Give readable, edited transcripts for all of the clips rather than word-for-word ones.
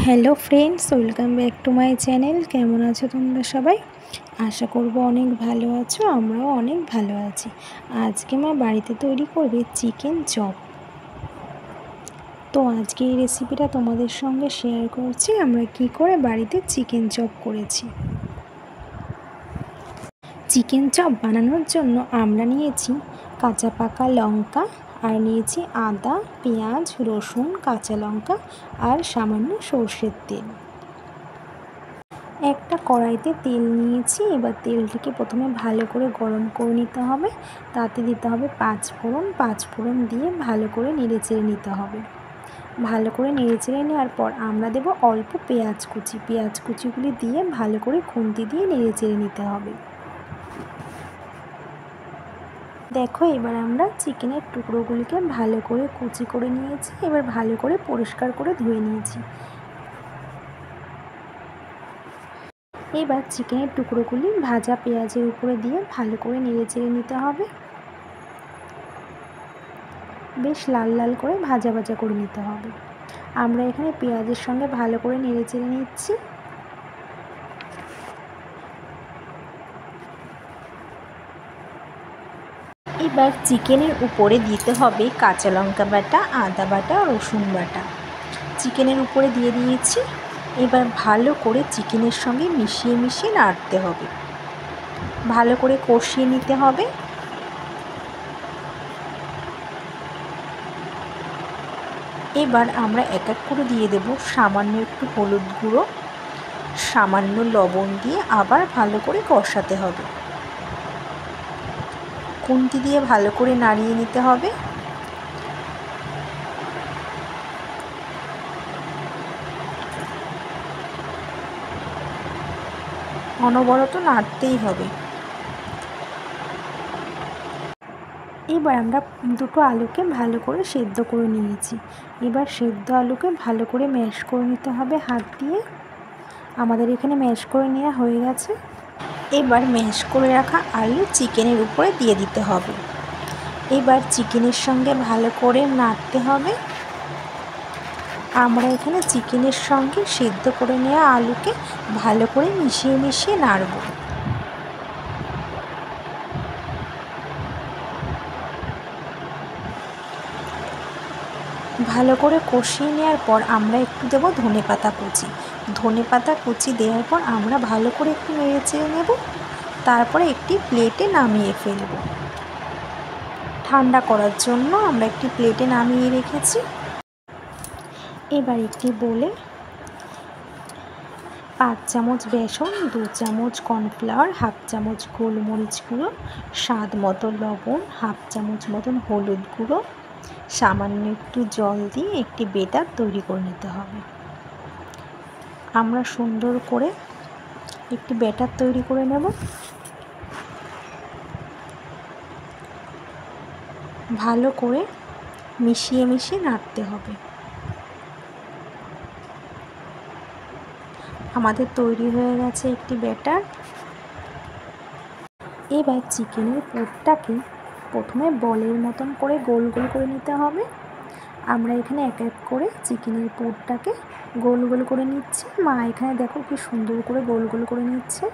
Hello friends, welcome back to my channel. কেমন আছো তোমরা সবাই? আশা করব অনেক ভালো আছো। আমরাও অনেক ভালো আছি। আজকে মা বাড়িতে তৈরি করবে চিকেন চপ। তো আজকে এই রেসিপিটা তোমাদের সঙ্গে শেয়ার করছি আমরা কি করে বাড়িতে চিকেন চপ করেছি। চিকেন চপ বানানোর জন্য আমরা নিয়েছি কাঁচা পাকা লঙ্কা, আর নিয়েছি আদা, পেঁয়াজ, রসুন, কাঁচা লঙ্কা আর সামান্য সর্ষের তেল। একটা কড়াইতে তেল নিয়েছি। এবার তেলটিকে প্রথমে ভালো করে গরম করে নিতে হবে। তাতে দিতে হবে পাঁচফোড়ন দিয়ে ভালো করে নেড়েচেড়ে নিতে হবে। ভালো করে নেড়েচেড়ে নেওয়ার পর আমরা দেব অল্প পেঁয়াজ কুচিগুলি দিয়ে ভালো করে খুন্তি দিয়ে নেড়েচেড়ে নিতে হবে। দেখো, এবার আমরা চিকেনের টুকরোগুলিকে ভালো করে কুচি করে নিয়েছি। এবার ভালো করে পরিষ্কার করে ধুয়ে নিয়েছি। এবার চিকেনের টুকরোগুলি ভাজা পেঁয়াজের উপরে দিয়ে ভালো করে নেড়েচেড়ে নিতে হবে। বেশ লাল লাল করে ভাজা করে নিতে হবে। আমরা এখানে পেঁয়াজের সঙ্গে ভালো করে নেড়েচেড়ে নিচ্ছি। এবার চিকেনের উপরে দিতে হবে কাঁচা লঙ্কা বাটা, আদা বাটা, রসুন বাটা। চিকেনের উপরে দিয়ে দিয়েছি। এবার ভালো করে চিকেনের সঙ্গে মিশিয়ে নাড়তে হবে। ভালো করে কষিয়ে নিতে হবে। এবার আমরা এক এক করে দিয়ে দেব সামান্য একটু হলুদ গুঁড়ো, সামান্য লবণ দিয়ে আবার ভালো করে কষাতে হবে। খুন্তি দিয়ে ভালো করে নাড়িয়ে নিতে হবে। অনবরত নাড়তেই হবে। এবার আমরা দুটো আলুকে ভালো করে সেদ্ধ করে নিয়েছি। এবার সেদ্ধ আলুকে ভালো করে ম্যাশ করে নিতে হবে হাত দিয়ে। আমাদের এখানে ম্যাশ করে নেওয়া হয়ে গেছে। এবার ম্যাশ করে রাখা আলু চিকেনের উপরে দিয়ে দিতে হবে। এবার চিকেনের সঙ্গে ভালো করে নাড়তে হবে। আমরা এখানে চিকেনের সঙ্গে সেদ্ধ করে নেওয়া আলুকে ভালো করে মিশিয়ে নাড়ব। ভালো করে কষিয়ে নেওয়ার পর আমরা একটু দেবো ধনেপাতা কুচি দেওয়ার পর আমরা ভালো করে একটু নেড়েচেড়ে নেব। তারপরে একটি প্লেটে নামিয়ে ফেলব। ঠান্ডা করার জন্য আমরা একটি প্লেটে নামিয়ে রেখেছি। এবার একটি বোলে 5 চামচ বেসন, 2 চামচ কর্নফ্লাওয়ার, হাফ চামচ গোলমরিচ গুঁড়ো, স্বাদ মতো লবণ, হাফ চামচ মতন হলুদ গুঁড়ো, সামান্য একটু জল দিয়ে একটি বেটার তৈরি করে নিতে হবে। আমরা সুন্দর করে একটি ব্যাটার তৈরি করে নেব। ভালো করে মিশিয়ে নাড়তে হবে। আমাদের তৈরি হয়ে গেছে একটি ব্যাটার। এবার চিকেনের পুরটাকে প্রথমে বলের মতন করে গোল করে নিতে হবে। আমরা এখানে এক এক করে চিকেনের পুরটাকে গোল করে নিচ্ছি। মা এখানে দেখো কি সুন্দর করে গোল করে নিচ্ছে।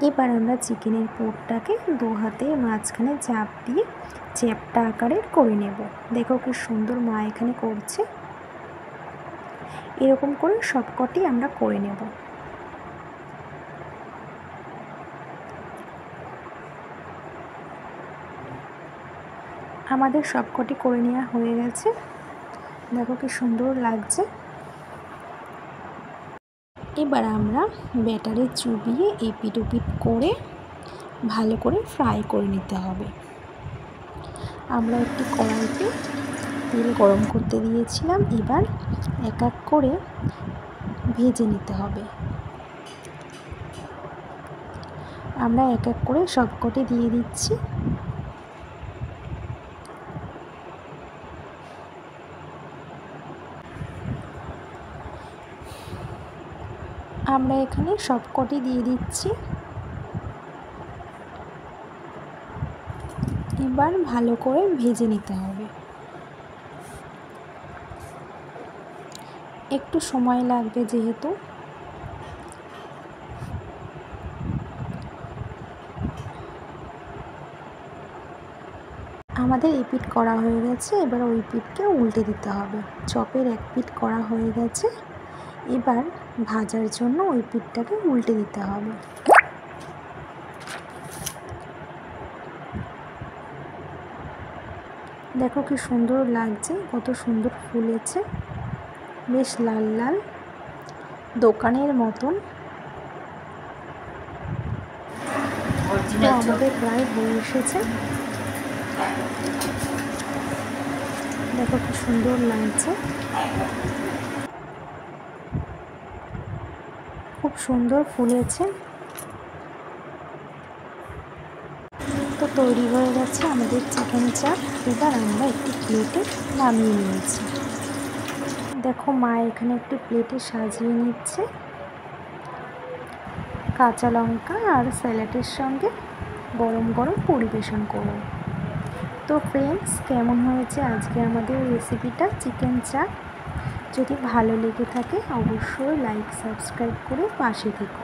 এবার আমরা চিকেনের পুরটাকে 2 হাতে মাঝখানে চাপ দিয়ে চ্যাপ্টা আকারের করে নেব। দেখো কি সুন্দর মা এখানে করছে। এরকম করে সবকটি আমরা করে নেব। আমাদের সবকটি করে নেওয়া হয়ে গেছে। দেখো কি সুন্দর লাগছে। এবার আমরা ব্যাটারে চুবিয়ে এপিট ওপিট করে ভালো করে ফ্রাই করে নিতে হবে। আমরা একটি কড়াইতে তেল গরম করতে দিয়েছিলাম। এবার এক এক করে ভেজে নিতে হবে। আমরা এক এক করে সবকটি দিয়ে দিচ্ছি। আমরা এখানে সবকটি দিয়ে দিচ্ছি। দুবার ভালো করে ভেজে নিতে হবে। একটু সময় লাগবে যেহেতু। আমাদের এই পিঠ করা হয়ে গেছে, এবার ওই পিঠকে উল্টে দিতে হবে। চপের এক পিঠ করা হয়ে গেছে, এবার ভাজার জন্য ওই পিঠটাকে উল্টে দিতে হবে। দেখো কি সুন্দর লাগছে, কত সুন্দর ফুলেছে, বেশ লাল লাল দোকানের মতন। তো আমাদের প্রায় হয়ে এসেছে। দেখো কি সুন্দর লাগছে, খুব সুন্দর ফুলেছে। তো তৈরি হয়ে গেছে আমাদের চিকেন চাপ। এবার আমরা একটি প্লেটে নামিয়ে নিয়েছি। দেখো মা এখানে একটি প্লেটে সাজিয়ে নিচ্ছে কাঁচা লঙ্কা আর স্যালাডের সঙ্গে গরম গরম পরিবেশন করুন। তো ফ্রেন্ডস, কেমন হয়েছে আজকে আমাদের রেসিপিটা চিকেন চাপ? যদি ভালো লেগে থাকে অবশ্যই লাইক সাবস্ক্রাইব করে পাশে থেকো।